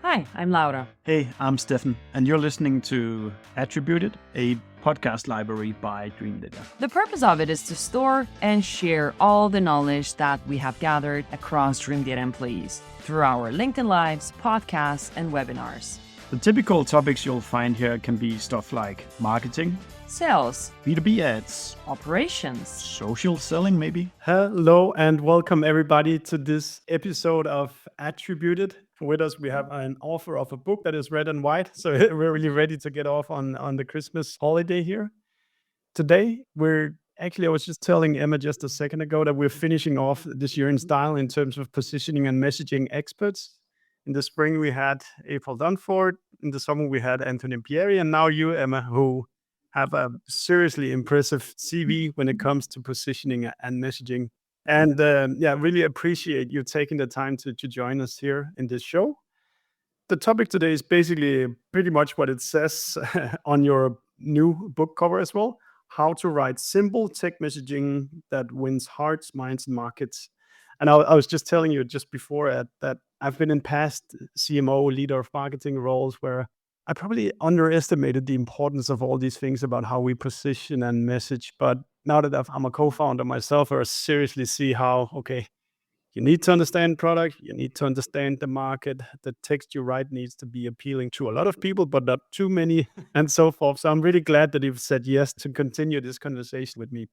Hi, I'm Laura. Hey, I'm Steffen, and you're listening to Attributed, a podcast library by Dreamdata. The purpose of it is to store and share all the knowledge that we have gathered across Dreamdata employees through our LinkedIn Lives, podcasts, and webinars. The typical topics you'll find here can be stuff like marketing, Sales, B2B ads, operations, social selling maybe. Hello and welcome everybody to this episode of Attributed. With us, we have an author of a book that is red and white. So we're really ready to get off on the Christmas holiday here. Today, I was just telling Emma just a second ago that we're finishing off this year in style in terms of positioning and messaging experts. In the spring, we had April Dunford. In the summer, we had Anthony Pieri. And now you, Emma, who have a seriously impressive CV when it comes to positioning and messaging. And really appreciate you taking the time to join us here in this show. The topic today is basically pretty much what it says on your new book cover as well. How to write simple tech messaging that wins hearts, minds, and markets. And I was just telling you just before that I've been in past CMO, leader of marketing roles where I probably underestimated the importance of all these things about how we position and message. But now that I'm a co-founder myself, I seriously see how, you need to understand product, you need to understand the market, the text you write needs to be appealing to a lot of people, but not too many, and so forth. So I'm really glad that you've said yes to continue this conversation with me.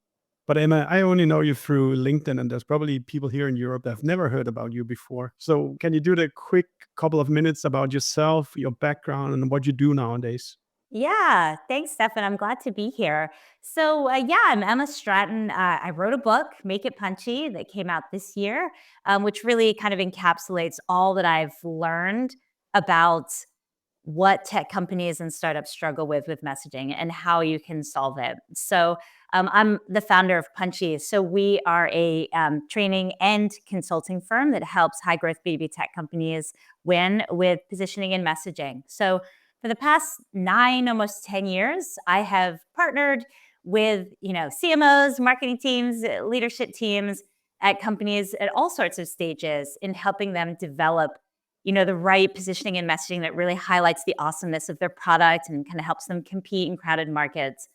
But Emma, I only know you through LinkedIn, and there's probably people here in Europe that have never heard about you before. So can you do the quick couple of minutes about yourself, your background, and what you do nowadays? Yeah, thanks, Steffen. I'm glad to be here. So, I'm Emma Stratton. I wrote a book, Make It Punchy, that came out this year, which really kind of encapsulates all that I've learned about what tech companies and startups struggle with messaging and how you can solve it. So I'm the founder of Punchy. So we are a training and consulting firm that helps high growth B2B tech companies win with positioning and messaging. So for the past 9, almost 10 years, I have partnered with, CMOs, marketing teams, leadership teams at companies at all sorts of stages in helping them develop the right positioning and messaging that really highlights the awesomeness of their product and kind of helps them compete in crowded markets.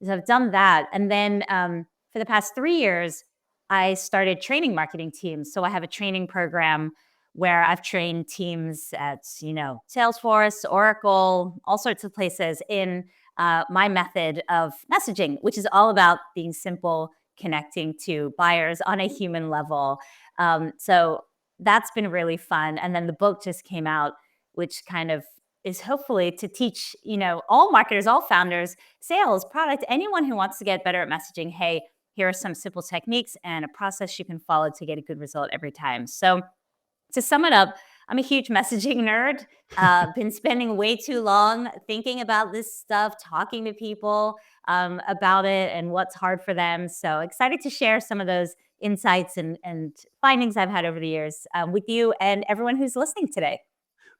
So I've done that. And then for the past 3 years, I started training marketing teams. So I have a training program where I've trained teams at, Salesforce, Oracle, all sorts of places in my method of messaging, which is all about being simple, connecting to buyers on a human level. So that's been really fun. And then the book just came out, which kind of is hopefully to teach, all marketers, all founders, sales, product, anyone who wants to get better at messaging. Hey, here are some simple techniques and a process you can follow to get a good result every time. So to sum it up, I'm a huge messaging nerd. Been spending way too long thinking about this stuff, talking to people about it and what's hard for them. So excited to share some of those insights and findings I've had over the years with you and everyone who's listening today.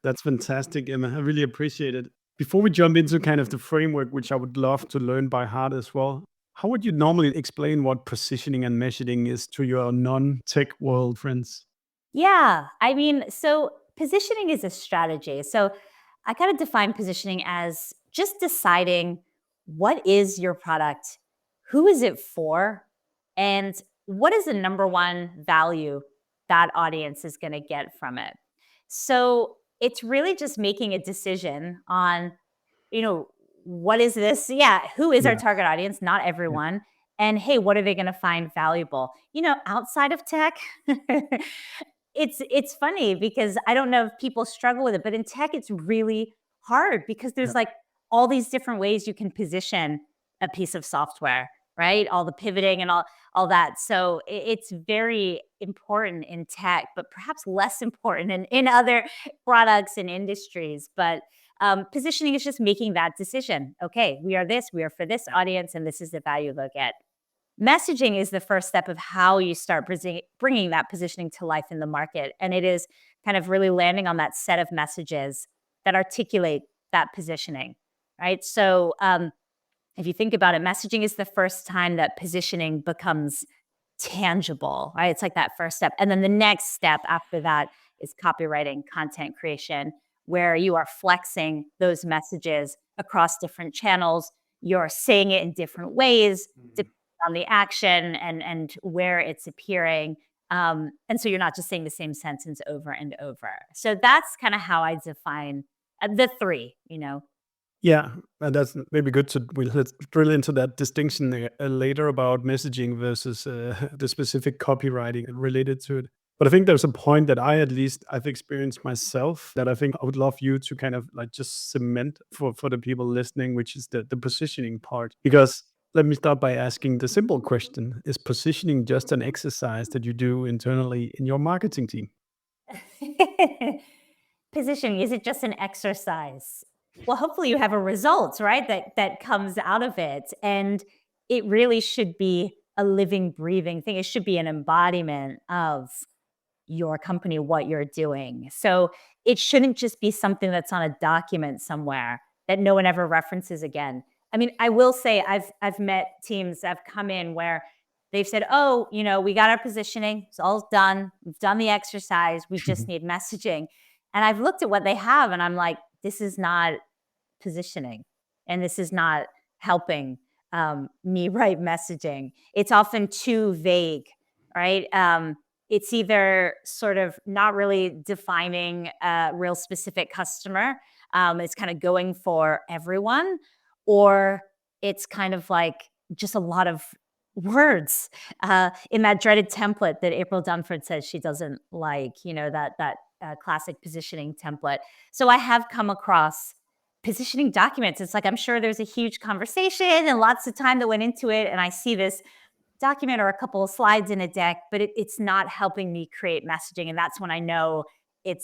That's fantastic, Emma. I really appreciate it. Before we jump into kind of the framework, which I would love to learn by heart as well, how would you normally explain what positioning and messaging is to your non-tech world friends? Yeah, so positioning is a strategy. So I kind of define positioning as just deciding what is your product, who is it for, and what is the number one value that audience is going to get from it. So it's really just making a decision on, what is this? Yeah, who is our target audience? Not everyone. And hey, what are they going to find valuable? Outside of tech, it's funny because I don't know if people struggle with it, but in tech, it's really hard because there's like all these different ways you can position a piece of software, right? All the pivoting and all that. So it's very important in tech, but perhaps less important in other products and industries. But positioning is just making that decision. Okay, we are for this audience, and this is the value they'll get. Messaging is the first step of how you start bringing that positioning to life in the market. And it is kind of really landing on that set of messages that articulate that positioning, right? So if you think about it, messaging is the first time that positioning becomes tangible, right? It's like that first step. And then the next step after that is copywriting, content creation, where you are flexing those messages across different channels. You're saying it in different ways, depending on the action and where it's appearing. And so you're not just saying the same sentence over and over. So that's kind of how I define the three, Yeah, and that's maybe good to let's drill into that distinction later about messaging versus the specific copywriting related to it. But I think there's a point that I've experienced myself that I think I would love you to kind of like just cement for the people listening, which is the positioning part. Because let me start by asking the simple question: is positioning just an exercise that you do internally in your marketing team? Positioning, is it just an exercise? Well, hopefully you have a result, right? That comes out of it. And it really should be a living, breathing thing. It should be an embodiment of your company, what you're doing. So it shouldn't just be something that's on a document somewhere that no one ever references again. I mean, I will say I've met teams that have come in where they've said, oh, we got our positioning. It's all done. We've done the exercise. We just need messaging. And I've looked at what they have and I'm like, this is not positioning and this is not helping me write messaging. It's often too vague, right? It's either sort of not really defining a real specific customer. It's kind of going for everyone, or it's kind of like just a lot of words in that dreaded template that April Dunford says she doesn't like, that classic positioning template. So I have come across positioning documents. It's like, I'm sure there's a huge conversation and lots of time that went into it. And I see this document or a couple of slides in a deck, but it's not helping me create messaging. And that's when I know it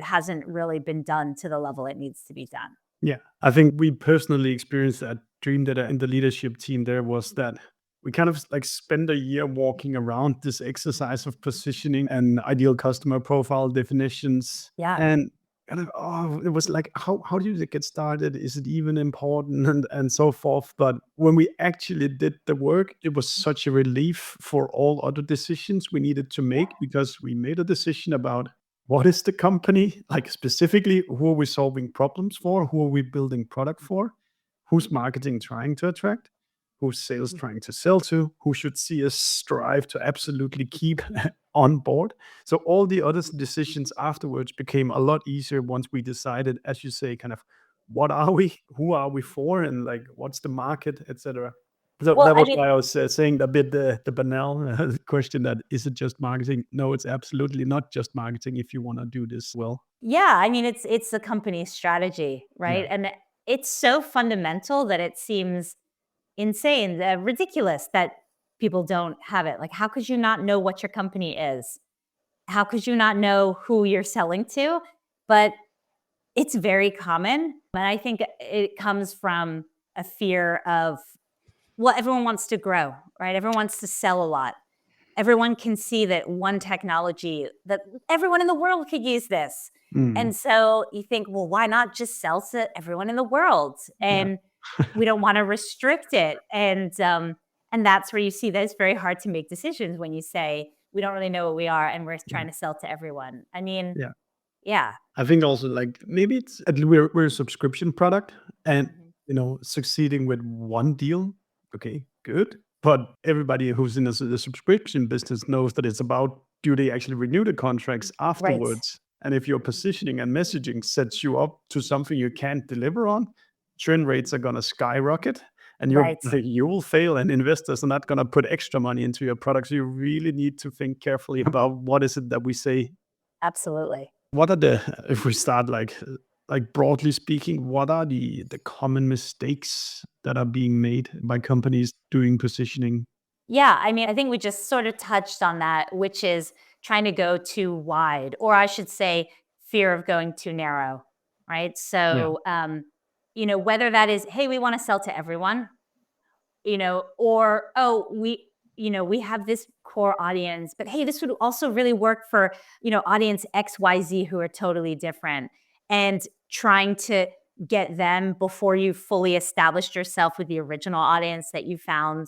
hasn't really been done to the level it needs to be done. Yeah, I think we personally experienced that dream that in the leadership team there was that we kind of like spend a year walking around this exercise of positioning and ideal customer profile definitions. Yeah. And it was like, how do you get started? Is it even important and so forth? But when we actually did the work, it was such a relief for all other decisions we needed to make, because we made a decision about what is the company, like specifically who are we solving problems for, who are we building product for, who's marketing trying to attract, who's sales trying to sell to, who should see us strive to absolutely keep on board. So all the other decisions afterwards became a lot easier once we decided, as you say, kind of what are we, who are we for, and like what's the market, etc. So Well, that I was mean, why I was saying a bit the banal question that is it just marketing? No, it's absolutely not just marketing if you want to do this well. yeah, I mean, it's the company's strategy, right? Yeah. And it's so fundamental that it seems insane, ridiculous that people don't have it. Like, how could you not know what your company is? How could you not know who you're selling to? But it's very common. And I think it comes from a fear of, well, everyone wants to grow, right? Everyone wants to sell a lot. Everyone can see that one technology, that everyone in the world could use this. Mm, And so you think, well, why not just sell to everyone in the world? yeah. And we don't want to restrict it. And that's where you see that it's very hard to make decisions when you say, we don't really know what we are and we're trying to sell to everyone. I mean, Yeah. yeah. I think also like maybe it's we're a subscription product, and succeeding with one deal, okay, good. But everybody who's in the subscription business knows that it's about, do they actually renew the contracts Right. afterwards? And if your positioning and messaging sets you up to something you can't deliver on, churn rates are gonna skyrocket, and Right. you will fail, and investors are not gonna put extra money into your product. So you really need to think carefully about what is it that we say. Absolutely. What are if we start like broadly speaking, what are the common mistakes that are being made by companies doing positioning? Yeah, I mean, I think we just sort of touched on that, which is trying to go too wide, or I should say, fear of going too narrow, right? Yeah. So, whether that is, hey, we want to sell to everyone, or, oh, we have this core audience, but hey, this would also really work for, audience XYZ who are totally different, and trying to get them before you fully established yourself with the original audience that you found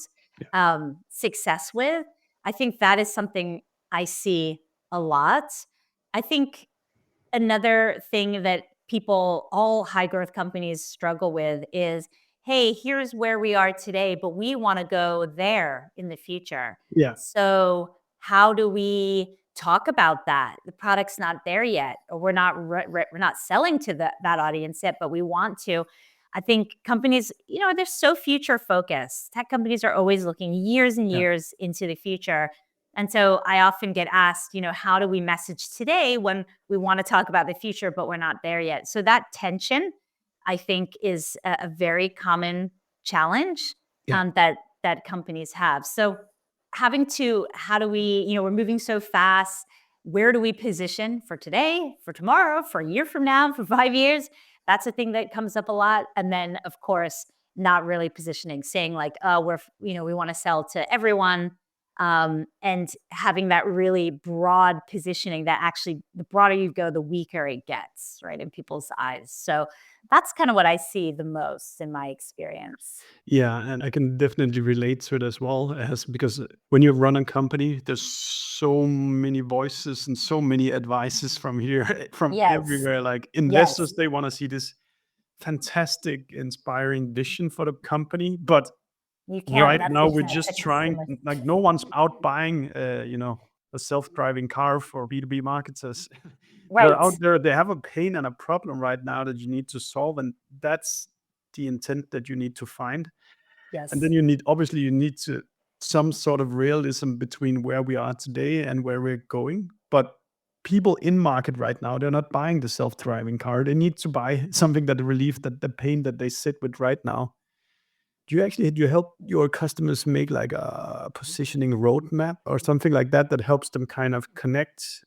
success with. I think that is something I see a lot. I think another thing that all high growth companies struggle with is, hey, here's where we are today, but we want to go there in the future. Yeah. So how do we talk about that? The product's not there yet, or we're not selling to that audience yet, but we want to. I think companies, they're so future focused. Tech companies are always looking years and years into the future. And so I often get asked, how do we message today when we want to talk about the future, but we're not there yet? So that tension, I think, is a very common challenge that companies have. So how do we, we're moving so fast. Where do we position for today, for tomorrow, for a year from now, for 5 years? That's a thing that comes up a lot. And then, of course, not really positioning, saying like, we want to sell to everyone. And having that really broad positioning that actually, the broader you go, the weaker it gets, right, in people's eyes. So that's kind of what I see the most in my experience. Yeah, and I can definitely relate to it as well, because when you run a company, there's so many voices and so many advices from here, from Yes. everywhere. Like investors, they want to see this fantastic, inspiring vision for the company, but You can't. right That's now the we're challenge. just trying. Like no one's out buying, a self-driving car for B2B marketers. They're Right. out there. They have a pain and a problem right now that you need to solve, and that's the intent that you need to find. Yes. And then you need to some sort of realism between where we are today and where we're going. But people in market right now, they're not buying the self-driving car. They need to buy something that relieve the pain that they sit with right now. Do you help your customers make like a positioning roadmap or something like that that helps them kind of connect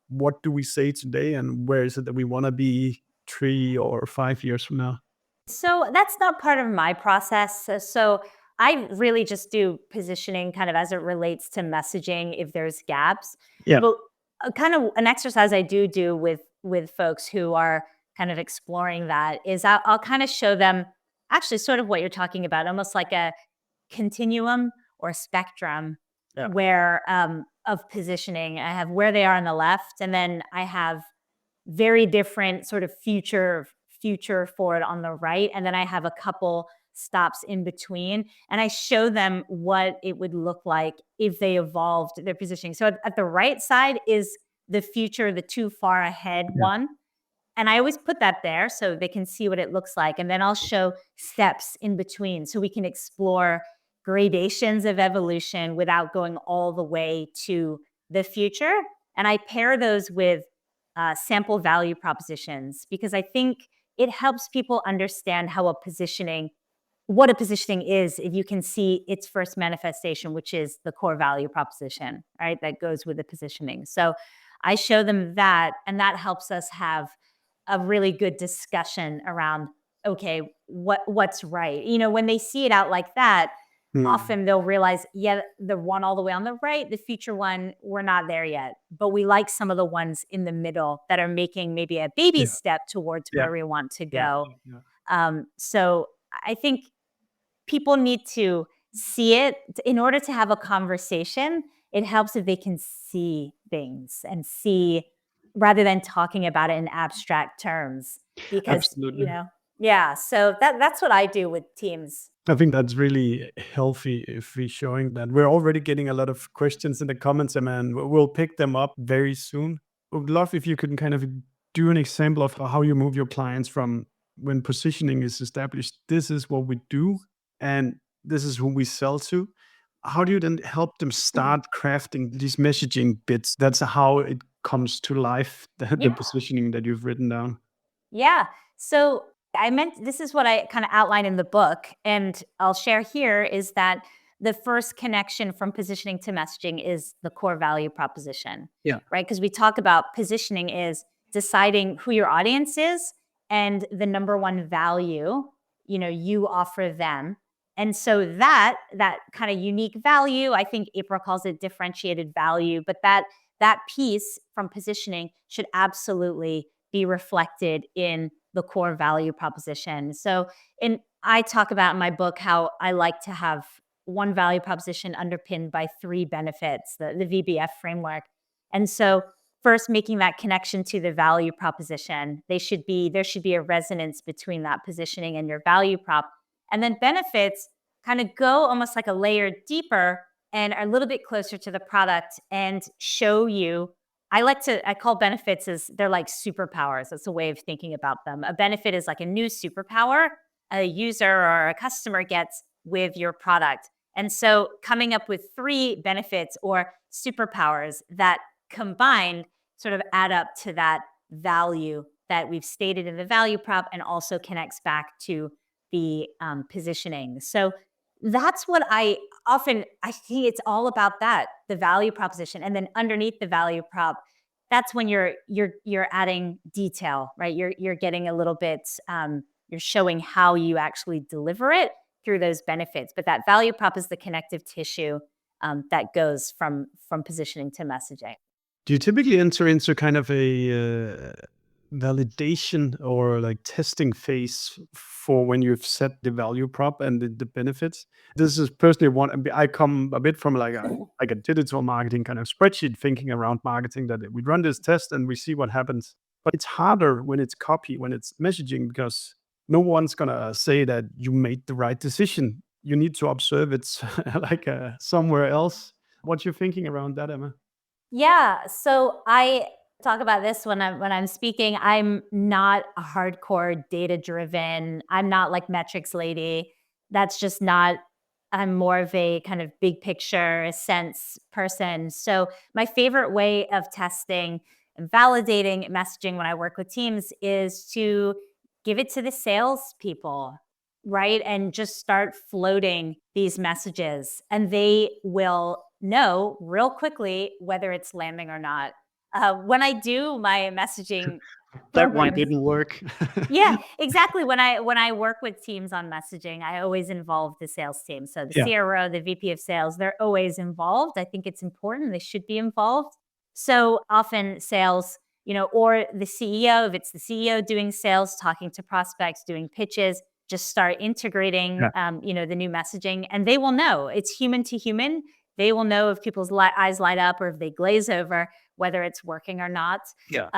what do we say today and where is it that we want to be 3 or 5 years from now? So that's not part of my process. So I really just do positioning kind of as it relates to messaging if there's gaps. Yeah. But kind of an exercise I do with folks who are kind of exploring that is I'll kind of show them actually sort of what you're talking about, almost like a continuum or a spectrum Yeah. where of positioning. I have where they are on the left, and then I have very different sort of future forward on the right, and then I have a couple stops in between, and I show them what it would look like if they evolved their positioning. So at the right side is the future, the too far ahead one. And I always put that there so they can see what it looks like. And then I'll show steps in between so we can explore gradations of evolution without going all the way to the future. And I pair those with sample value propositions because I think it helps people understand what a positioning is if you can see its first manifestation, which is the core value proposition, right? That goes with the positioning. So I show them that, and that helps us have a really good discussion around, okay, what's right? When they see it out like that, often they'll realize, the one all the way on the right, the future one, we're not there yet, but we like some of the ones in the middle that are making maybe a baby step towards where we want to go. So I think people need to see it in order to have a conversation. It helps if they can see things and see rather than talking about it in abstract terms because, Absolutely. so that's what I do with teams. I think that's really healthy if we're showing that. We're already getting a lot of questions in the comments, and we'll pick them up very soon. Would love if you could kind of do an example of how you move your clients from when positioning is established. This is what we do, and this is who we sell to. How do you then help them start crafting these messaging bits? That's how it comes to life, the positioning that you've written down. Yeah. So this is what I kind of outline in the book, and I'll share here is that the first connection from positioning to messaging is the core value proposition. Yeah. Right. Because we talk about positioning is deciding who your audience is and the number one value, you offer them. And so that kind of unique value, I think April calls it differentiated value, but that piece from positioning should absolutely be reflected in the core value proposition. So I talk about in my book how I like to have one value proposition underpinned by 3 benefits, the VBF framework. And so first making that connection to the value proposition. There should be a resonance between that positioning and your value prop. And then benefits kind of go almost like a layer deeper and are a little bit closer to the product and show you. I call benefits as they're like superpowers. That's a way of thinking about them. A benefit is like a new superpower a user or a customer gets with your product. And so coming up with 3 benefits or superpowers that combined sort of add up to that value that we've stated in the value prop and also connects back to the positioning. So that's what I think it's all about, that the value proposition. And then underneath the value prop, that's when you're adding detail, right? You're getting a little bit, you're showing how you actually deliver it through those benefits. But that value prop is the connective tissue that goes from positioning to messaging. Do you typically enter into kind of a validation or like testing phase for when you've set the value prop and the benefits? This is personally one. I come a bit from like a digital marketing kind of spreadsheet thinking around marketing, that we run this test and we see what happens. But it's harder when it's copy, when it's messaging, because no one's gonna say that you made the right decision. You need to observe it like somewhere else. What's your thinking around that, Emma? Yeah. So I talk about this when I'm speaking. I'm not a hardcore data driven. I'm not like metrics lady. That's just not. I'm more of a kind of big picture sense person. So my favorite way of testing and validating messaging when I work with teams is to give it to the salespeople, right? And just start floating these messages, and they will know real quickly whether it's landing or not. When I do my messaging That one programs, didn't work. yeah, exactly. When I work with teams on messaging, I always involve the sales team. So the Yeah. CRO, the VP of sales, they're always involved. I think it's important. They should be involved. So often sales, or the CEO, if it's the CEO doing sales, talking to prospects, doing pitches, just start integrating, the new messaging, and they will know. It's human to human. They will know if people's eyes light up or if they glaze over, whether it's working or not. Yeah.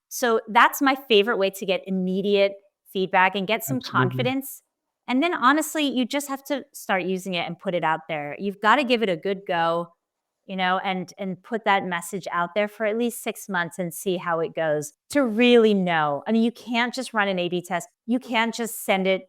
So that's my favorite way to get immediate feedback and get some Absolutely. confidence. And then honestly, you just have to start using it and put it out there. You've got to give it a good go, and put that message out there for at least 6 months and see how it goes to really know. I mean, you can't just run an A/B test. You can't just send it,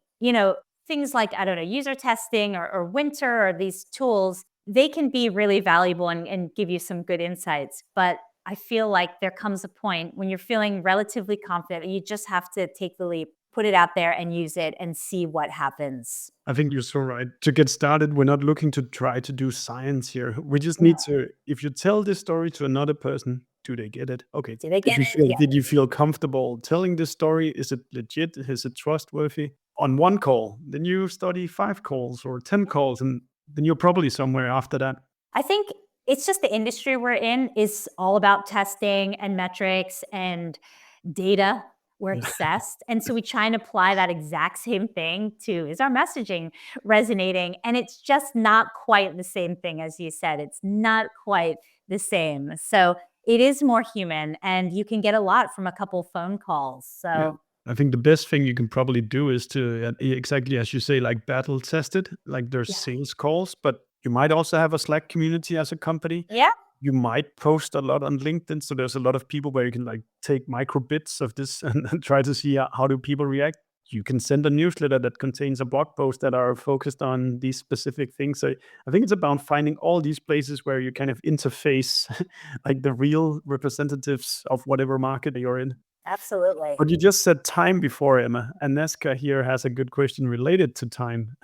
things like, I don't know, user testing or Winter or these tools. They can be really valuable and give you some good insights. But I feel like there comes a point when you're feeling relatively confident, you just have to take the leap, put it out there and use it and see what happens. I think you're so right. To get started, we're not looking to try to do science here. We just need to, if you tell this story to another person, do they get it? Okay. Do they get it? Yeah. Did you feel comfortable telling this story? Is it legit? Is it trustworthy? On one call, then you study 5 calls or 10 calls, and then you're probably somewhere after that. I think it's just the industry we're in is all about testing and metrics and data. We're obsessed. And so we try and apply that exact same thing to, is our messaging resonating? And it's just not quite the same thing, as you said. It's not quite the same. So it is more human, and you can get a lot from a couple phone calls. So Yeah. I think the best thing you can probably do is to, exactly as you say, like battle test it. Like there's sales calls, but you might also have a Slack community as a company. yeah, You might post a lot on LinkedIn. So there's a lot of people where you can like take micro bits of this and try to see how do people react. You can send a newsletter that contains a blog post that are focused on these specific things. So I think it's about finding all these places where you kind of interface like the real representatives of whatever market you're in. absolutely. But you just said time before, Emma, and Nesca here has a good question related to time.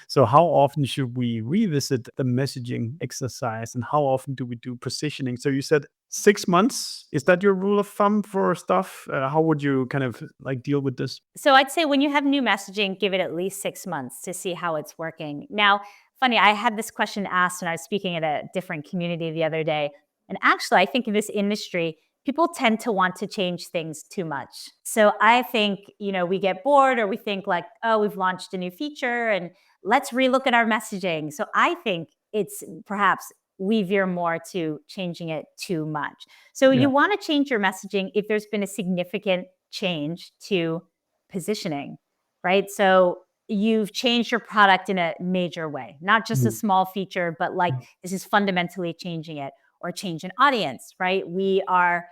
So how often should we revisit the messaging exercise, and how often do we do positioning? So you said 6 months. Is that your rule of thumb for stuff? How would you kind of like deal with this? So I'd say when you have new messaging, give it at least 6 months to see how it's working. Now, funny, I had this question asked when I was speaking at a different community the other day. And actually, I think in this industry, people tend to want to change things too much. So I think, we get bored, or we think like, oh, we've launched a new feature and let's relook at our messaging. So I think it's perhaps we veer more to changing it too much. So you want to change your messaging if there's been a significant change to positioning, right? So you've changed your product in a major way, not just a small feature, but like this is fundamentally changing it, or change an audience, right? We are,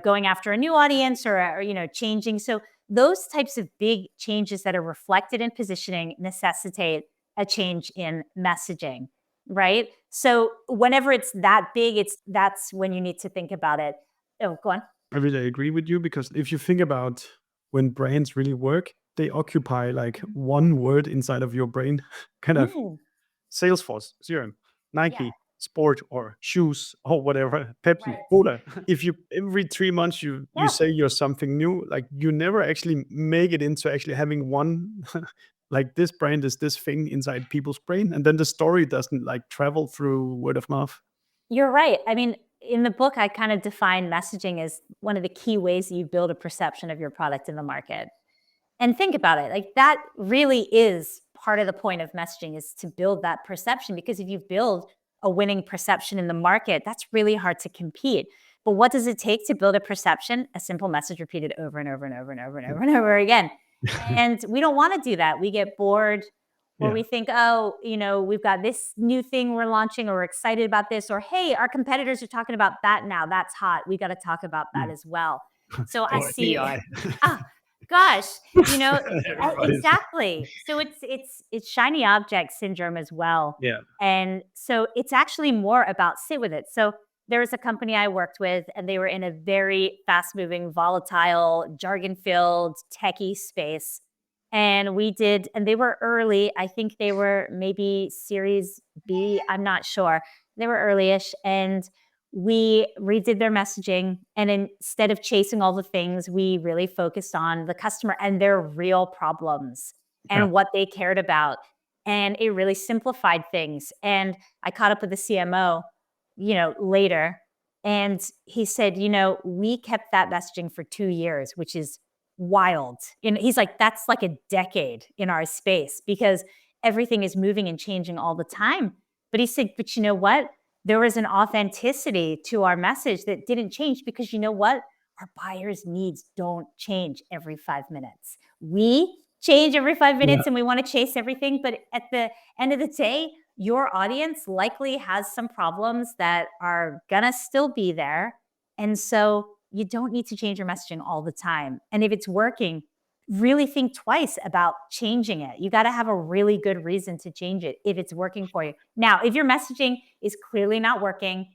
going after a new audience or changing. So those types of big changes that are reflected in positioning necessitate a change in messaging, right? So whenever it's that big, that's when you need to think about it. Oh, go on. I really agree with you, because if you think about when brands really work, they occupy like one word inside of your brain, kind of Salesforce, CRM, Nike, sport, or shoes, or whatever, Pepsi, Cola. If you every 3 months you say you're something new, like you never actually make it into actually having one like this brand is this thing inside people's brain, and then the story doesn't like travel through word of mouth. You're right. I mean, in the book, I kind of define messaging as one of the key ways that you build a perception of your product in the market. And think about it, like that really is part of the point of messaging, is to build that perception. Because if you build a winning perception in the market, that's really hard to compete. But what does it take to build a perception? A simple message repeated over and over and over and over and over and over again. And we don't want to do that. We get bored, or we think, oh, we've got this new thing we're launching, or we're excited about this, or hey, our competitors are talking about that now. That's hot. We got to talk about that as well. So I see. AI. Gosh, exactly. So it's shiny object syndrome as well. Yeah. And so it's actually more about sit with it. So there was a company I worked with, and they were in a very fast-moving, volatile, jargon-filled, techie space. And they were early. I think they were maybe Series B. I'm not sure. They were early-ish. And we redid their messaging. And instead of chasing all the things, we really focused on the customer and their real problems and what they cared about. And it really simplified things. And I caught up with the CMO, later. And he said, we kept that messaging for 2 years, which is wild. And he's like, that's like a decade in our space, because everything is moving and changing all the time. But he said, but you know what? There was an authenticity to our message that didn't change, because you know what? Our buyers' needs don't change every 5 minutes. We change every 5 minutes and we want to chase everything. But at the end of the day, your audience likely has some problems that are gonna still be there. And so you don't need to change your messaging all the time. And if it's working, really think twice about changing it. You got to have a really good reason to change it if it's working for you. Now, if your messaging is clearly not working,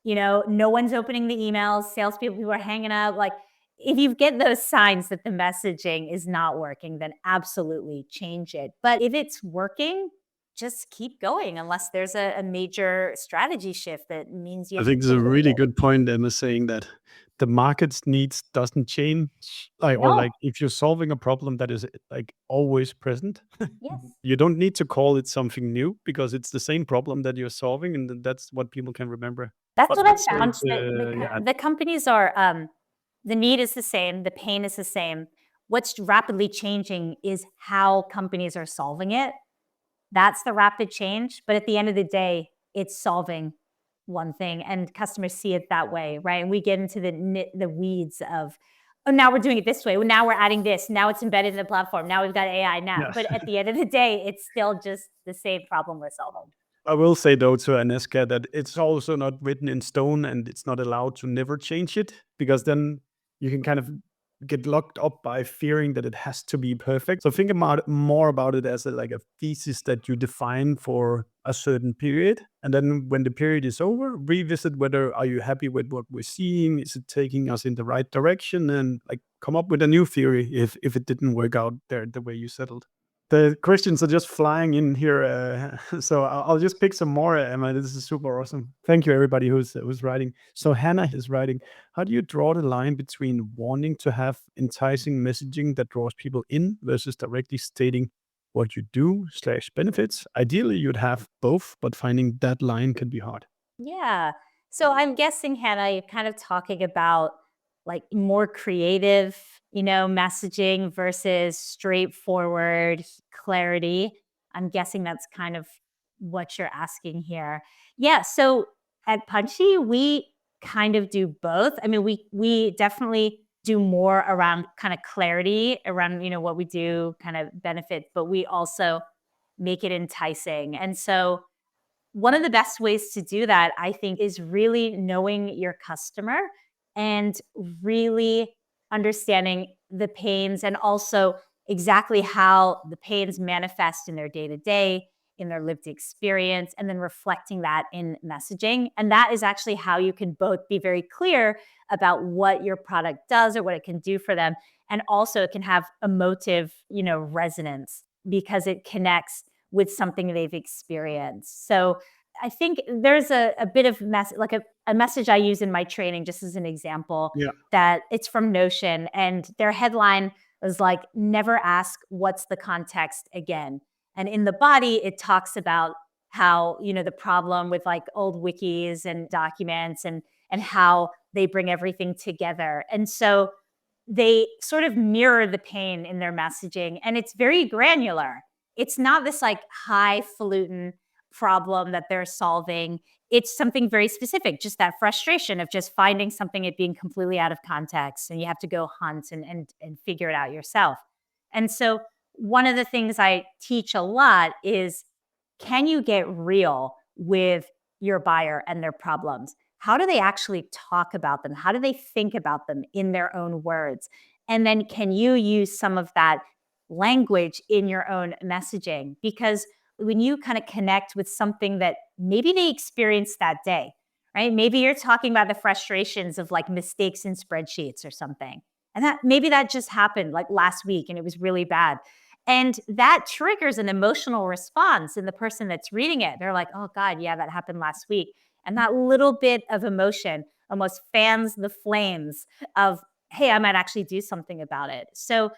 no one's opening the emails, salespeople are hanging up, like if you get those signs that the messaging is not working, then absolutely change it. But if it's working, just keep going, unless there's a major strategy shift that means you have I think to it's a really pivot. good point, Emma, saying that the market's needs doesn't change. Or No. like if you're solving a problem that is like always present, Yes. you don't need to call it something new, because it's the same problem that you're solving, and that's what people can remember. That's But what I let's say found. the The companies are, the need is the same, the pain is the same. What's rapidly changing is how companies are solving it. That's the rapid change. But at the end of the day, it's solving one thing, and customers see it that way, right? And we get into the weeds of, oh, now we're doing it this way. Well, now we're adding this. Now it's embedded in the platform. Now we've got AI now. Yeah. But at the end of the day, it's still just the same problem we're solving. I will say though to Aneska that it's also not written in stone, and it's not allowed to never change it, because then you can kind of get locked up by fearing that it has to be perfect. So think about more about it as like a thesis that you define for a certain period, and then when the period is over, revisit whether are you happy with what we're seeing, is it taking us in the right direction, and like come up with a new theory if it didn't work out there the way you settled. The questions are just flying in here, so I'll just pick some more, Emma. This is super awesome. Thank you, everybody who's writing. So Hannah is writing, how do you draw the line between wanting to have enticing messaging that draws people in versus directly stating what you do / benefits? Ideally, you'd have both, but finding that line can be hard. Yeah. So I'm guessing, Hannah, you're kind of talking about like more creative, messaging versus straightforward clarity. I'm guessing that's kind of what you're asking here. Yeah. So at Punchy, we kind of do both. I mean, we definitely do more around kind of clarity around, what we do, kind of benefits, but we also make it enticing. And so one of the best ways to do that, I think, is really knowing your customer and really understanding the pains and also exactly how the pains manifest in their day-to-day, in their lived experience, and then reflecting that in messaging. And that is actually how you can both be very clear about what your product does or what it can do for them. And also it can have emotive, resonance because it connects with something they've experienced. So I think there's a bit of like a message I use in my training, just as an example, that it's from Notion, and their headline was like, never ask what's the context again. And in the body, it talks about how, the problem with like old wikis and documents and how they bring everything together. And so they sort of mirror the pain in their messaging, and it's very granular. It's not this like highfalutin problem that they're solving. It's something very specific, just that frustration of just finding something, it being completely out of context, and you have to go hunt and figure it out yourself. And so one of the things I teach a lot is, can you get real with your buyer and their problems? How do they actually talk about them? How do they think about them in their own words? And then can you use some of that language in your own messaging? Because when you kind of connect with something that maybe they experienced that day, right? Maybe you're talking about the frustrations of like mistakes in spreadsheets or something. And maybe that just happened like last week and it was really bad. And that triggers an emotional response in the person that's reading it. They're like, oh God, yeah, that happened last week. And that little bit of emotion almost fans the flames of, hey, I might actually do something about it. So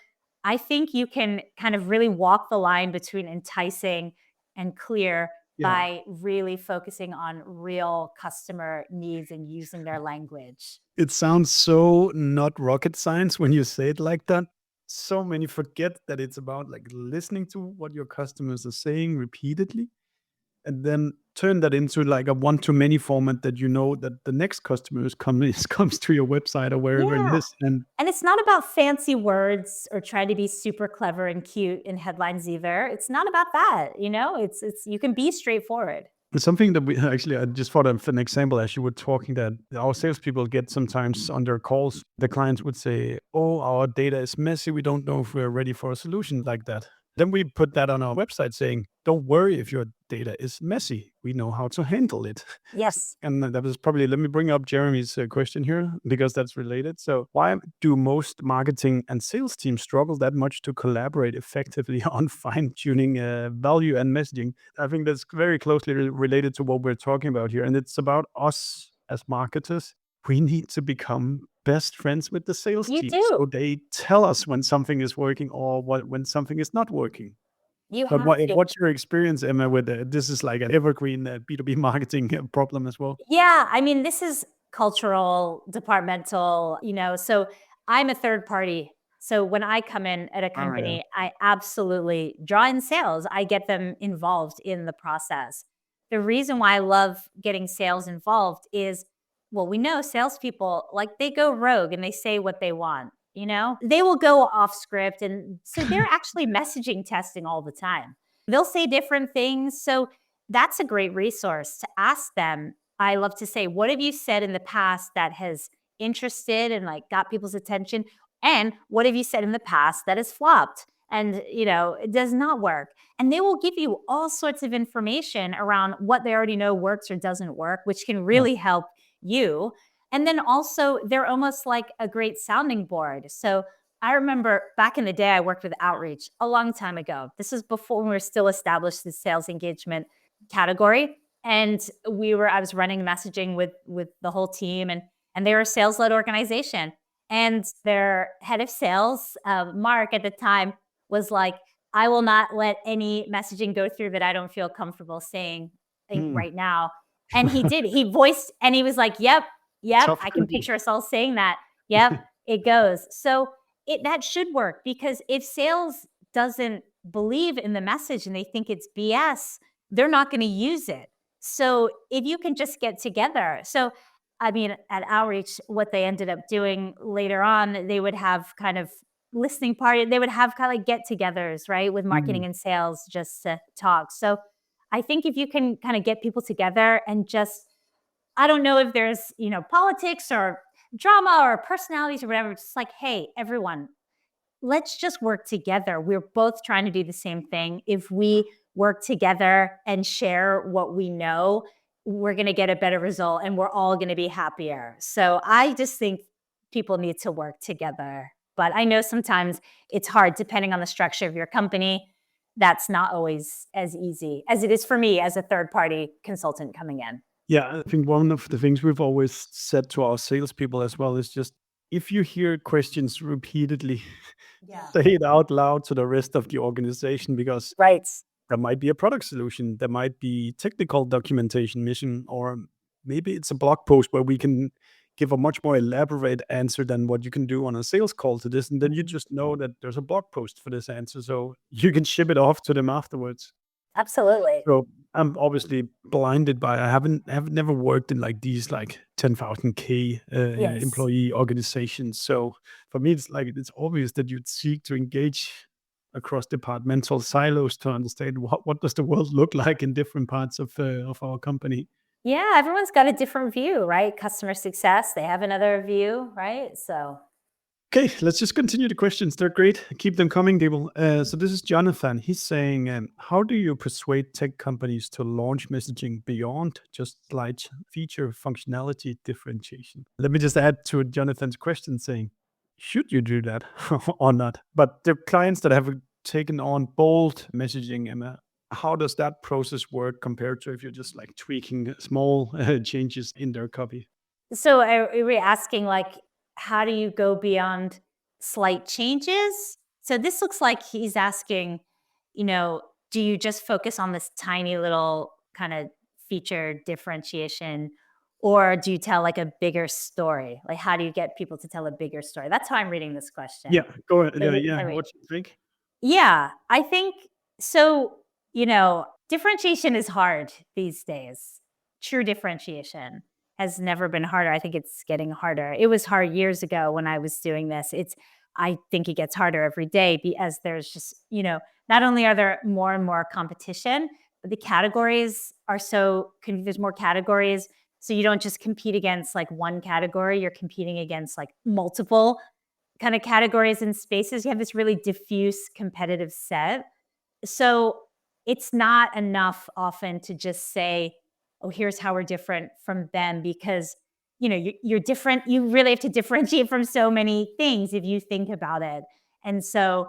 I think you can kind of really walk the line between enticing and clear by really focusing on real customer needs and using their language. It sounds so not rocket science when you say it like that. So many forget that it's about like listening to what your customers are saying repeatedly and then turn that into like a one-to-many format that that the next customer comes to your website or wherever it is. And it's not about fancy words or trying to be super clever and cute in headlines either. It's not about that, it's you can be straightforward. Something that we actually, I just thought of an example as you were talking, that our salespeople get sometimes on their calls. The clients would say, oh, our data is messy. We don't know if we're ready for a solution like that. Then we put that on our website saying, don't worry if your data is messy. We know how to handle it. Yes. And that was probably, let me bring up Jeremy's question here because that's related. So why do most marketing and sales teams struggle that much to collaborate effectively on fine-tuning value and messaging? I think that's very closely related to what we're talking about here. And it's about us as marketers. We need to become best friends with the sales team. So they tell us when something is working or when something is not working. What's your experience, Emma, with this is like an evergreen B2B marketing problem as well? Yeah, I mean, this is cultural, departmental, so I'm a third party. So when I come in at a company, I absolutely draw in sales. I get them involved in the process. The reason why I love getting sales involved is, well, we know salespeople, like they go rogue and they say what they want. They will go off script. And so they're actually messaging testing all the time. They'll say different things. So that's a great resource to ask them. I love to say, what have you said in the past that has interested and like got people's attention? And what have you said in the past that has flopped and, it does not work? And they will give you all sorts of information around what they already know works or doesn't work, which can really help you. And then also they're almost like a great sounding board. So I remember back in the day, I worked with outreach a long time ago. This was before we were still established the sales engagement category. And I was running messaging with the whole team, and they were a sales-led organization. And their head of sales, Mark at the time, was like, I will not let any messaging go through that I don't feel comfortable saying right now. And he did. He voiced, and he was like, yep, I can picture us all saying that. Yep, it goes. So that should work, because if sales doesn't believe in the message and they think it's BS, they're not going to use it. So if you can just get together. So, I mean, at Outreach, what they ended up doing later on, they would have kind of listening party. They would have kind of like get-togethers, right, with marketing and sales just to talk. So I think if you can kind of get people together and just, I don't know if there's, politics or drama or personalities or whatever, just like, hey, everyone, let's just work together. We're both trying to do the same thing. If we work together and share what we know, we're going to get a better result and we're all going to be happier. So I just think people need to work together. But I know sometimes it's hard depending on the structure of your company. That's not always as easy as it is for me as a third-party consultant coming in. Yeah, I think one of the things we've always said to our salespeople as well is just, if you hear questions repeatedly, Yeah. say it out loud to the rest of the organization, because Right. there might be a product solution, there might be technical documentation mission, or maybe it's a blog post where we can give a much more elaborate answer than what you can do on a sales call to this. And then you just know that there's a blog post for this answer, so you can ship it off to them afterwards. Absolutely. So I'm obviously blinded by, I've never worked in like these like 10,000K Yes. employee organizations. So for me, it's like, it's obvious that you'd seek to engage across departmental silos to understand what does the world look like in different parts of our company. Yeah, everyone's got a different view, right? Customer success, they have another view, right? So Okay, let's just continue the questions. They're great. Keep them coming, Dable. So this is Jonathan. He's saying, how do you persuade tech companies to launch messaging beyond just slide feature functionality differentiation? Let me just add to Jonathan's question saying, should you do that or not? But the clients that have taken on bold messaging, Emma, how does that process work compared to if you're just like tweaking small changes in their copy? So are we asking like, how do you go beyond slight changes? So this looks like he's asking, do you just focus on this tiny little kind of feature differentiation, or do you tell like a bigger story? Like, how do you get people to tell a bigger story? That's how I'm reading this question. Yeah, go ahead. So, Yeah, I mean, what do you think? yeah, I think so. Differentiation is hard these days. True differentiation has never been harder. I think it's getting harder. It was hard years ago when I was doing this. I think it gets harder every day because there's just, not only are there more and more competition, but the categories are there's more categories. So you don't just compete against like one category, you're competing against like multiple kind of categories and spaces. You have this really diffuse competitive set. So it's not enough often to just say, oh, here's how we're different from them, because you're different. You really have to differentiate from so many things if you think about it. And so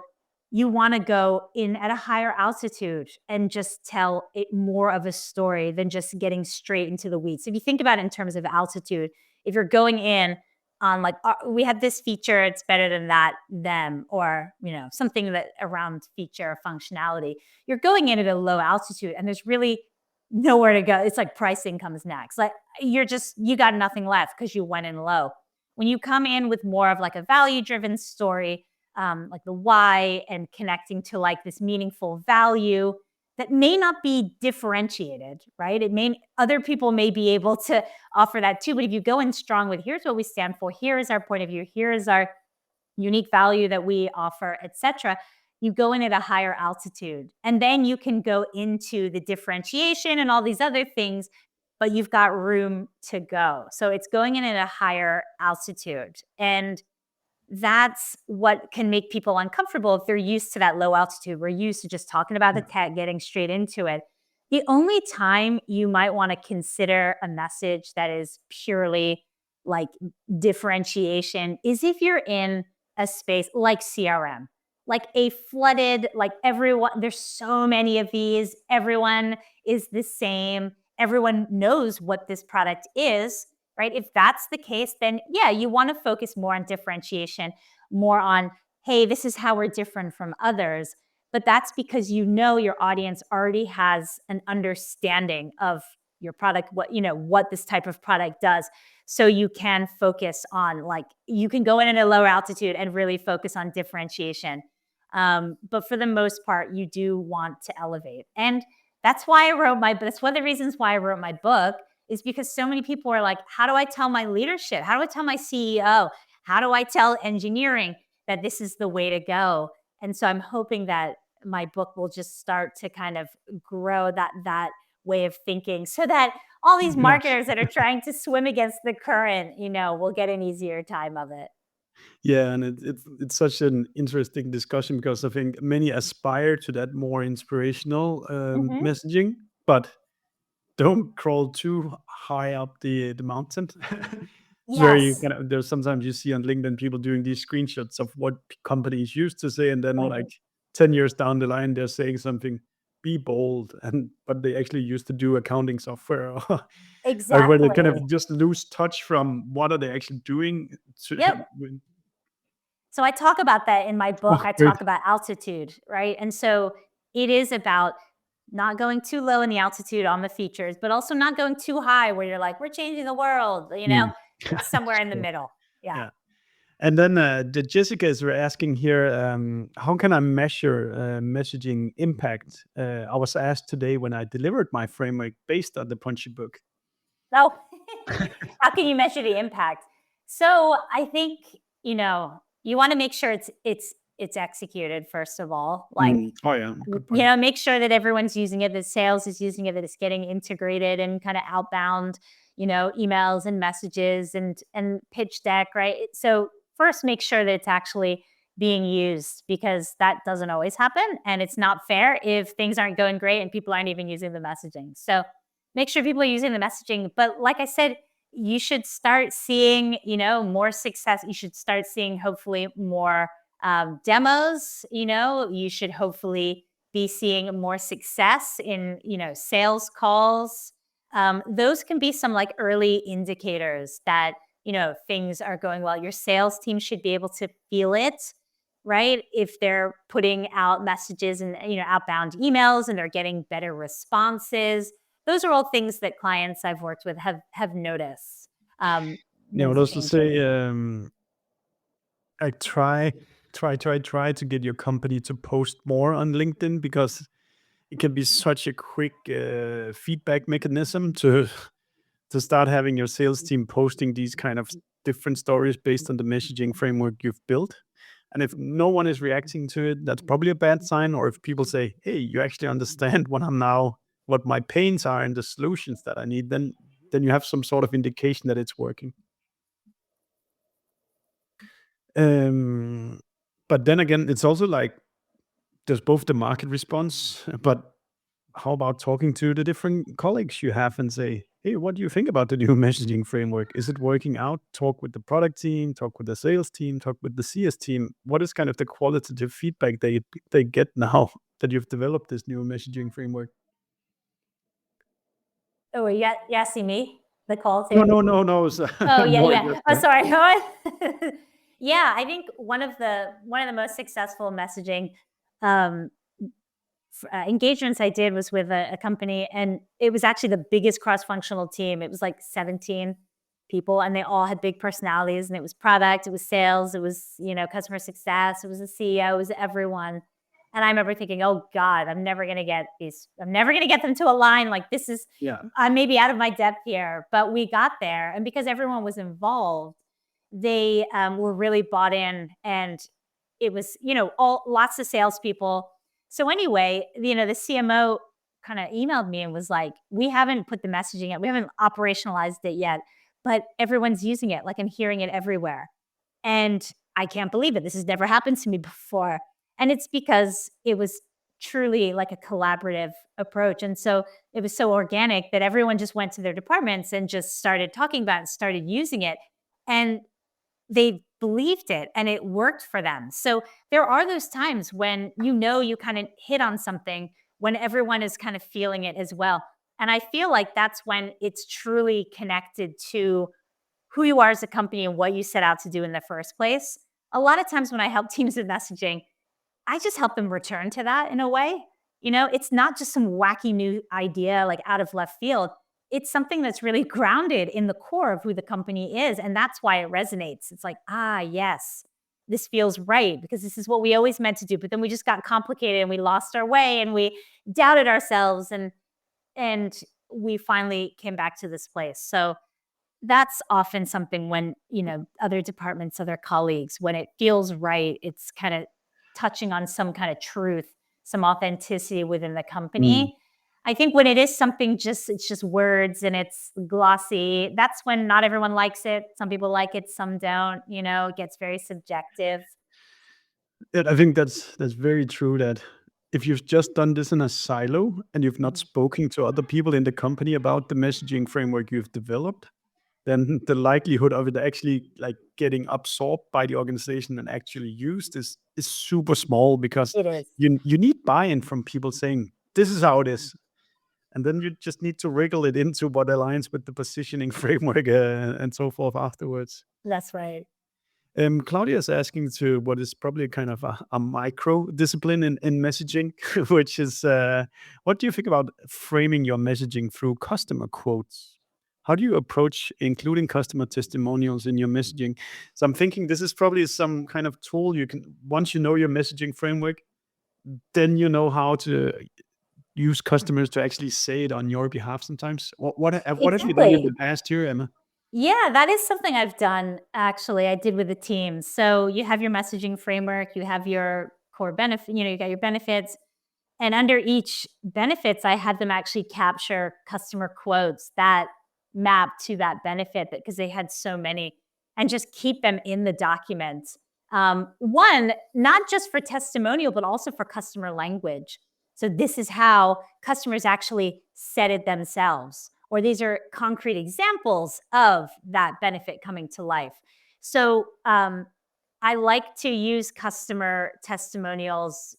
you want to go in at a higher altitude and just tell it more of a story than just getting straight into the weeds. So if you think about it in terms of altitude, if you're going in on like, we have this feature, it's better than them, or, something that around feature or functionality, you're going in at a low altitude and there's really nowhere to go. It's like pricing comes next. Like you got nothing left because you went in low. When you come in with more of like a value driven story, like the why and connecting to like this meaningful value that may not be differentiated, right? Other people may be able to offer that too. But if you go in strong with, here's what we stand for, here is our point of view, here is our unique value that we offer, etc., you go in at a higher altitude. And then you can go into the differentiation and all these other things, but you've got room to go. So it's going in at a higher altitude. And that's what can make people uncomfortable if they're used to that low altitude. We're used to just talking about the tech, getting straight into it. The only time you might want to consider a message that is purely like differentiation is if you're in a space like CRM, like a flooded, like everyone, there's so many of these, everyone is the same, everyone knows what this product is, right? If that's the case, then yeah, you want to focus more on differentiation, more on, hey, this is how we're different from others. But that's because your audience already has an understanding of your product, what this type of product does. So you can focus on you can go in at a lower altitude and really focus on differentiation. But for the most part, you do want to elevate. And That's one of the reasons why I wrote my book, is because so many people are like, how do I tell my leadership? How do I tell my CEO? How do I tell engineering that this is the way to go? And so I'm hoping that my book will just start to kind of grow that way of thinking, so that all these marketers that are trying to swim against the current, will get an easier time of it. Yeah, and it's such an interesting discussion, because I think many aspire to that more inspirational messaging, but don't crawl too high up the mountain. It's very Yes. there's sometimes you see on LinkedIn people doing these screenshots of what companies used to say, and then like 10 years down the line they're saying something, be bold, but they actually used to do accounting software, or like where they kind Exactly. of just lose touch from what are they actually doing Yep. So I talk about that in my book. I great. talk about altitude, right? And so it is about not going too low in the altitude on the features, but also not going too high where you're like, we're changing the world, Mm. It's somewhere in the Sure. middle. Yeah. Yeah. And then the Jessicas were asking here, how can I measure messaging impact? I was asked today when I delivered my framework based on the Punchy book. So how can you measure the impact? So I think, you want to make sure it's executed, first of all. Like, Oh yeah, good point. make sure that everyone's using it, that sales is using it, that it's getting integrated and kind of outbound, emails and messages and pitch deck, right? So first, make sure that it's actually being used, because that doesn't always happen, and it's not fair if things aren't going great and people aren't even using the messaging. So make sure people are using the messaging. But like I said, you should start seeing, more success. You should start seeing hopefully more demos. You should hopefully be seeing more success in, sales calls. Those can be some like early indicators that, things are going well. Your sales team should be able to feel it, right? If they're putting out messages and, outbound emails, and they're getting better responses. Those are all things that clients I've worked with have noticed. I would also say, I try to get your company to post more on LinkedIn, because it can be such a quick feedback mechanism to start having your sales team posting these kind of different stories based on the messaging framework you've built. And if no one is reacting to it, that's probably a bad sign. Or if people say, hey, you actually understand what my pains are and the solutions that I need, then you have some sort of indication that it's working. But then again, it's also like there's both the market response, but how about talking to the different colleagues you have and say, hey, what do you think about the new messaging framework? Is it working out? Talk with the product team, talk with the sales team, talk with the CS team. What is kind of the qualitative feedback they get now that you've developed this new messaging framework? Oh, you asking me? The call No, to? no. Oh, yeah, More yeah. just, Oh, sorry. Yeah, I think one of the most successful messaging engagements I did was with a company, and it was actually the biggest cross-functional team. It was like 17 people, and they all had big personalities, and it was product, it was sales, it was, customer success, it was the CEO, it was everyone. And I remember thinking, oh God, I'm never going to get them to align. Like, this is, yeah. I'm maybe out of my depth here, but we got there. And because everyone was involved, they were really bought in, and it was, lots of salespeople. So anyway, the CMO kind of emailed me and was like, we haven't put the messaging yet. We haven't operationalized it yet, but everyone's using it. Like, I'm hearing it everywhere. And I can't believe it. This has never happened to me before. And it's because it was truly like a collaborative approach. And so it was so organic that everyone just went to their departments and just started talking about it and started using it. And they believed it, and it worked for them. So there are those times when you kind of hit on something, when everyone is kind of feeling it as well. And I feel like that's when it's truly connected to who you are as a company and what you set out to do in the first place. A lot of times when I help teams with messaging, I just help them return to that in a way. It's not just some wacky new idea like out of left field. It's something that's really grounded in the core of who the company is. And that's why it resonates. It's like, yes, this feels right because this is what we always meant to do. But then we just got complicated and we lost our way and we doubted ourselves and we finally came back to this place. So that's often something when, other departments, other colleagues, when it feels right, it's kind of touching on some kind of truth, some authenticity within the company. I think when it is something it's just words and it's glossy, that's when not everyone likes it. Some people like it, some don't, it gets very subjective. I think that's very true that if you've just done this in a silo and you've not spoken to other people in the company about the messaging framework you've developed, then the likelihood of it actually like getting absorbed by the organization and actually used is super small because It is. you need buy-in from people saying this is how it is. And then you just need to wriggle it into what aligns with the positioning framework and so forth afterwards. That's right. Claudia is asking to what is probably kind of a micro discipline in messaging, which is what do you think about framing your messaging through customer quotes? How do you approach including customer testimonials in your messaging? So I'm thinking this is probably some kind of tool you can, once you know your messaging framework, then you know how to use customers to actually say it on your behalf sometimes. What have you done in the Exactly. past here, Emma? Yeah, that is something I've done, actually. I did with the team. So you have your messaging framework, you have your core benefit, you got your benefits. And under each benefits, I had them actually capture customer quotes that map to that benefit because they had so many and just keep them in the document. One, not just for testimonial, but also for customer language. So this is how customers actually said it themselves, or these are concrete examples of that benefit coming to life. So I like to use customer testimonials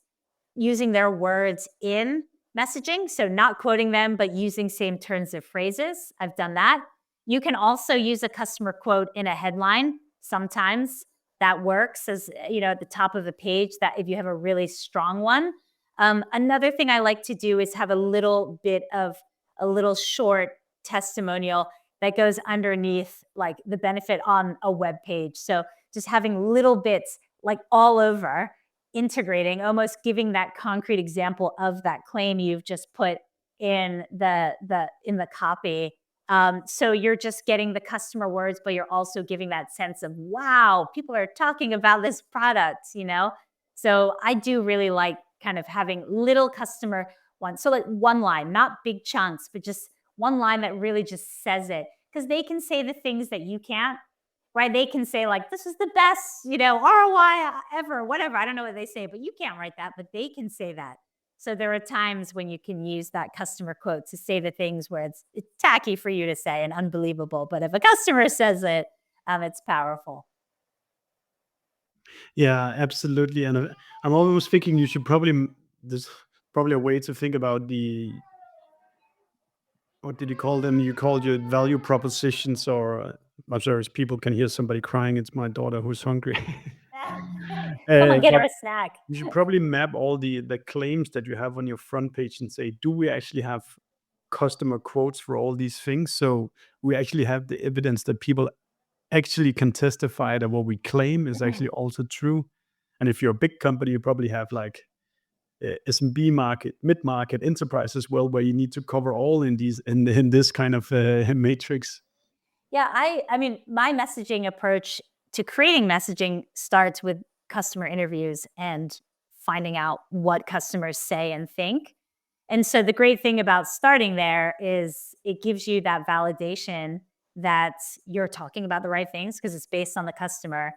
using their words in messaging. So not quoting them, but using same turns of phrases. I've done that. You can also use a customer quote in a headline. Sometimes that works as, at the top of the page, that if you have a really strong one. Another thing I like to do is have a little short testimonial that goes underneath like the benefit on a web page. So just having little bits like all over, integrating, almost giving that concrete example of that claim you've just put in the copy. So you're just getting the customer words, but you're also giving that sense of, wow, people are talking about this product, So I do really like kind of having little customer ones. So like one line, not big chunks, but just one line that really just says it. Because they can say the things that you can't, right? They can say like, this is the best, ROI ever, whatever. I don't know what they say, but you can't write that, but they can say that. So there are times when you can use that customer quote to say the things where it's tacky for you to say and unbelievable. But if a customer says it, it's powerful. Yeah, absolutely. And I'm almost thinking you should probably, there's probably a way to think about what did you call them? You called your value propositions, or I'm sorry, people can hear somebody crying. It's my daughter who's hungry. Come on, get But her a snack. you should probably map all the claims that you have on your front page and say, do we actually have customer quotes for all these things? So we actually have the evidence that people actually can testify that what we claim is actually also true. And if you're a big company, you probably have like SMB market, mid-market, enterprise as well, where you need to cover all in this kind of matrix. Yeah, I mean, my messaging approach to creating messaging starts with customer interviews and finding out what customers say and think. And so the great thing about starting there is it gives you that validation that you're talking about the right things because it's based on the customer,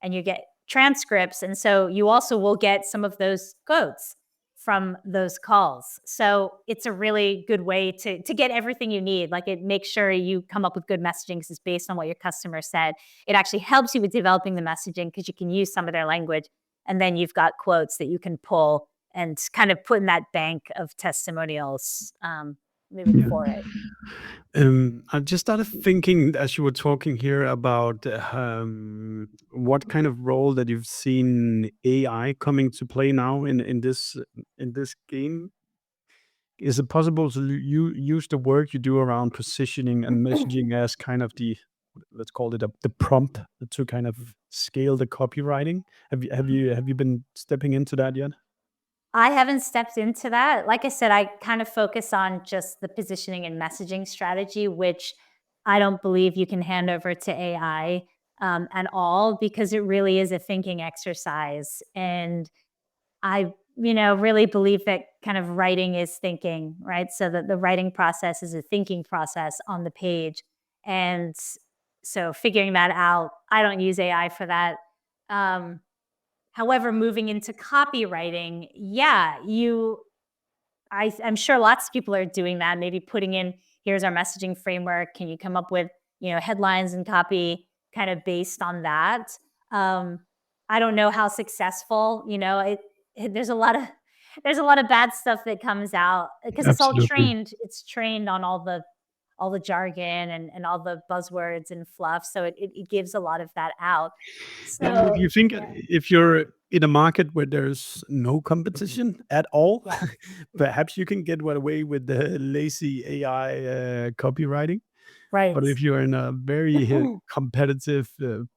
and you get transcripts. And so you also will get some of those quotes from those calls. So it's a really good way to get everything you need. Like, it makes sure you come up with good messaging because it's based on what your customer said. It actually helps you with developing the messaging because you can use some of their language. And then you've got quotes that you can pull and kind of put in that bank of testimonials moving forward. I just started thinking as you were talking here about what kind of role that you've seen AI coming to play now in this game. Is it possible to use the work you do around positioning and messaging as kind of the, let's call it the prompt to kind of scale the copywriting? Have you been stepping into that yet? I haven't stepped into that. Like I said, I kind of focus on just the positioning and messaging strategy, which I don't believe you can hand over to AI at all, because it really is a thinking exercise. And I, really believe that kind of writing is thinking, right? So that the writing process is a thinking process on the page. And so figuring that out, I don't use AI for that. Um, However, moving into copywriting, yeah, I'm sure lots of people are doing that, maybe putting in, here's our messaging framework. Can you come up with, headlines and copy kind of based on that? Um, I don't know how successful, there's a lot of bad stuff that comes out because Absolutely. it's trained on all the jargon and all the buzzwords and fluff. So it gives a lot of that out. And do So you think if you're in a market where there's no competition at all, yeah, perhaps you can get away with the lazy AI copywriting? right. But if you're in a very competitive,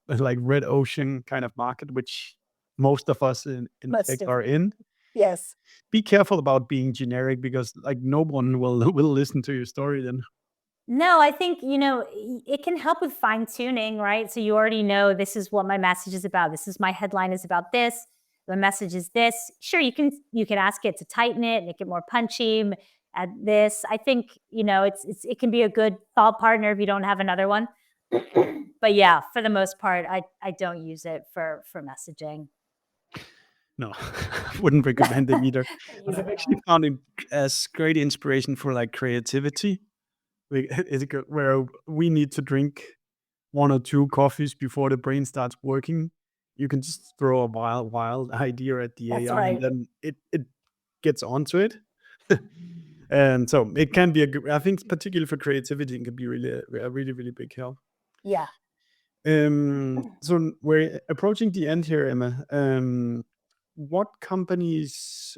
like red ocean kind of market, which most of us in Most tech of are in, yes. be careful about being generic because like no one will will listen to your story then. No, I think, it can help with fine tuning, right? So you already know, this is what my message is about. This is my headline is about this. The message is this. Sure, you can ask it to tighten it, make it more punchy, add this. I think, it can be a good thought partner if you don't have another one. But yeah, for the most part, I don't use it for messaging. No, wouldn't recommend it either. Don't But use I've it at actually all. found it as great inspiration for like creativity. Where we need to drink one or two coffees before the brain starts working. You can just throw a wild idea at the That's AI, and right. then it gets onto it. And so it can be a good, I think particularly for creativity, it can be really a really, really big help. Yeah. So we're approaching the end here, Emma. What companies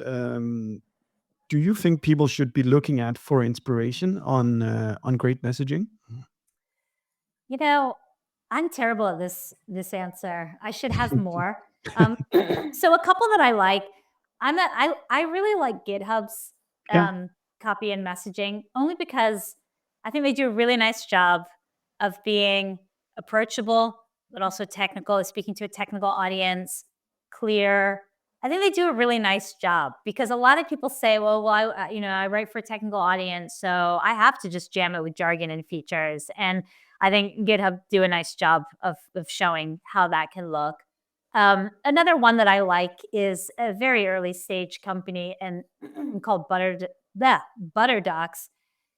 do you think people should be looking at for inspiration on great messaging? You know, I'm terrible at this answer. I should have more. Um, so a couple that I like, I really like GitHub's Yeah. copy and messaging, only because I think they do a really nice job of being approachable, but also technical, speaking to a technical audience, clear. I think they do a really nice job, because a lot of people say, well, I write for a technical audience, so I have to just jam it with jargon and features. And I think GitHub do a nice job of showing how that can look. Another one that I like is a very early stage company and called Butterdocs,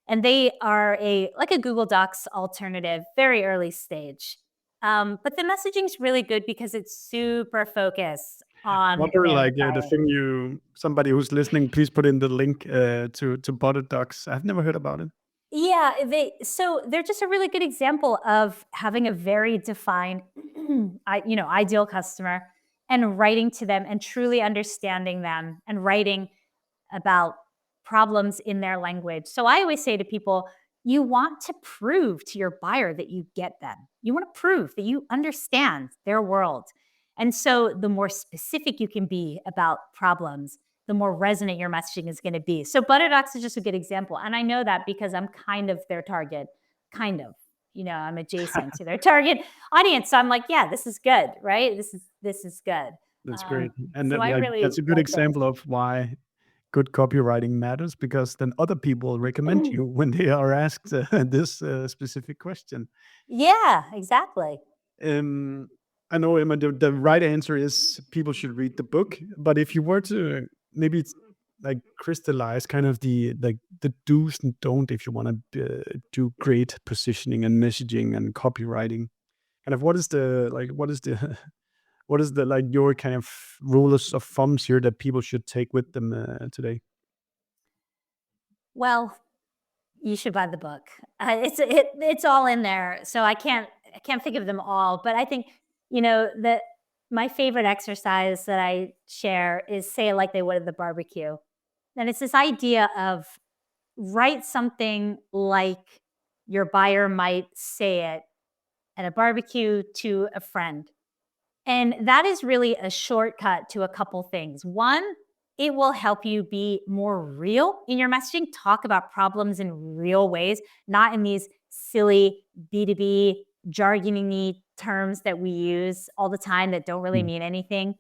and they are like a Google Docs alternative, very early stage. But the messaging is really good because it's super focused on Wonder their like the buyer. thing somebody who's listening, please put in the link to Butter Docs. I've never heard about it. Yeah, they're just a really good example of having a very defined, ideal customer, and writing to them and truly understanding them and writing about problems in their language. So I always say to people, you want to prove to your buyer that you get them. You want to prove that you understand their world. And so the more specific you can be about problems, the more resonant your messaging is going to be. So Butterdocs is just a good example. And I know that because I'm kind of their target, kind of. I'm adjacent to their target audience. So I'm like, yeah, this is good, right? This is good. That's great. And So I like really that's a good like those. example of why good copywriting matters because then other people recommend you when they are asked this specific question. Yeah, exactly. Um, I know, Emma, the right answer is people should read the book. But if you were to maybe it's like crystallize kind of the do's and don't if you want to do great positioning and messaging and copywriting, kind of what is the like your kind of rules of thumbs here that people should take with them today? Well, you should buy the book. It's all in there, so I can't think of them all. But I think that my favorite exercise that I share is say it like they would at the barbecue, and it's this idea of write something like your buyer might say it at a barbecue to a friend. And that is really a shortcut to a couple things. One, it will help you be more real in your messaging, talk about problems in real ways, not in these silly B2B jargony terms that we use all the time that don't really mean anything.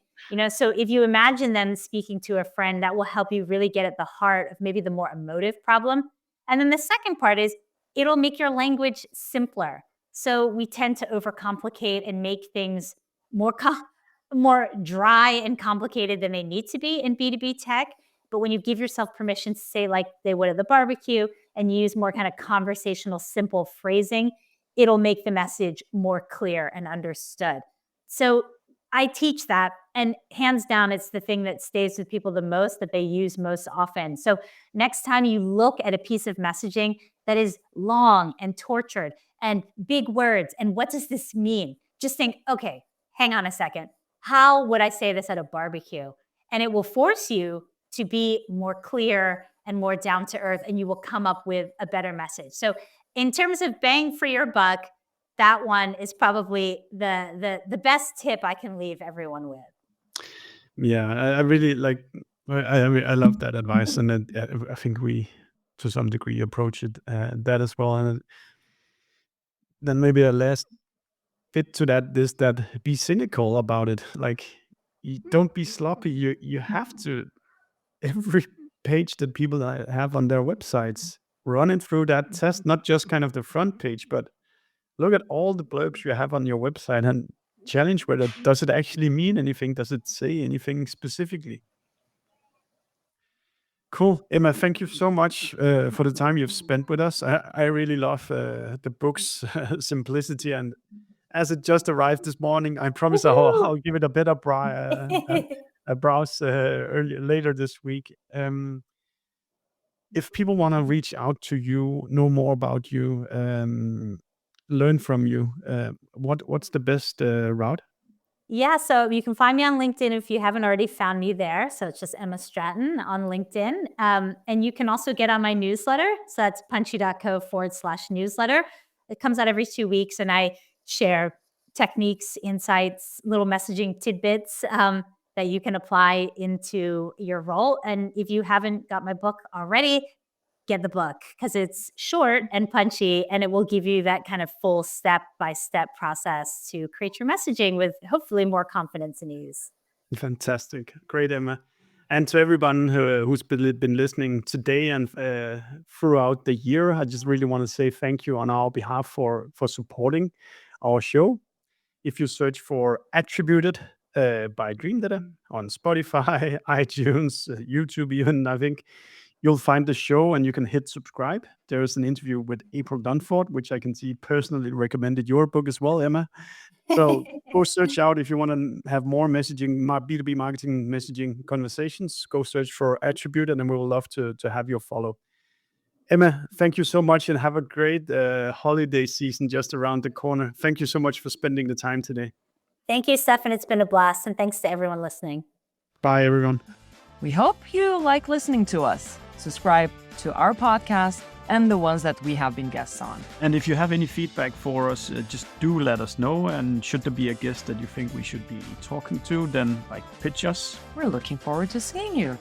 So if you imagine them speaking to a friend, that will help you really get at the heart of maybe the more emotive problem. And then the second part is it'll make your language simpler. So we tend to overcomplicate and make things more dry and complicated than they need to be in B2B tech. But when you give yourself permission to say like they would at the barbecue and use more kind of conversational, simple phrasing, it'll make the message more clear and understood. So I teach that, and hands down, it's the thing that stays with people the most, that they use most often. So next time you look at a piece of messaging that is long and tortured and big words, and what does this mean? Just think, okay, hang on a second. How would I say this at a barbecue? And it will force you to be more clear and more down to earth, and you will come up with a better message. So in terms of bang for your buck, that one is probably the best tip I can leave everyone with. Yeah, I really like. I love that advice, and I think we, to some degree, approach it that as well. And then maybe a last bit to that is that be cynical about it. Like, you don't be sloppy. You have to, every page that people have on their websites, run it through that test, not just kind of the front page, but look at all the blurbs you have on your website and challenge whether does it actually mean anything? Does it say anything specifically? Cool. Emma, thank you so much for the time you've spent with us. I really love the book's simplicity, and as it just arrived this morning, I promise I'll give it a better browse later this week. If people want to reach out to you, know more about you, learn from you, what's the best route? Yeah, so you can find me on LinkedIn if you haven't already found me there. So it's just Emma Stratton on LinkedIn. And you can also get on my newsletter. So that's punchy.co/newsletter. It comes out every 2 weeks, and I share techniques, insights, little messaging tidbits that you can apply into your role. And if you haven't got my book already, get the book, because it's short and punchy, and it will give you that kind of full step-by-step process to create your messaging with hopefully more confidence and ease. Fantastic. Great, Emma. And to everyone who's been listening today and throughout the year, I just really want to say thank you on our behalf for supporting our show. If you search for Attributed by Dreamdata on Spotify, iTunes, YouTube even, I think you'll find the show and you can hit subscribe. There is an interview with April Dunford, which I can see personally recommended your book as well, Emma. So go search out if you want to have more messaging, B2B marketing messaging conversations. Go search for Attributed, and we will love to have your follow. Emma, thank you so much, and have a great holiday season just around the corner. Thank you so much for spending the time today. Thank you, Steffen. It's been a blast, and thanks to everyone listening. Bye, everyone. We hope you like listening to us. Subscribe to our podcast and the ones that we have been guests on. And if you have any feedback for us, just do let us know. And should there be a guest that you think we should be talking to, then pitch us. We're looking forward to seeing you.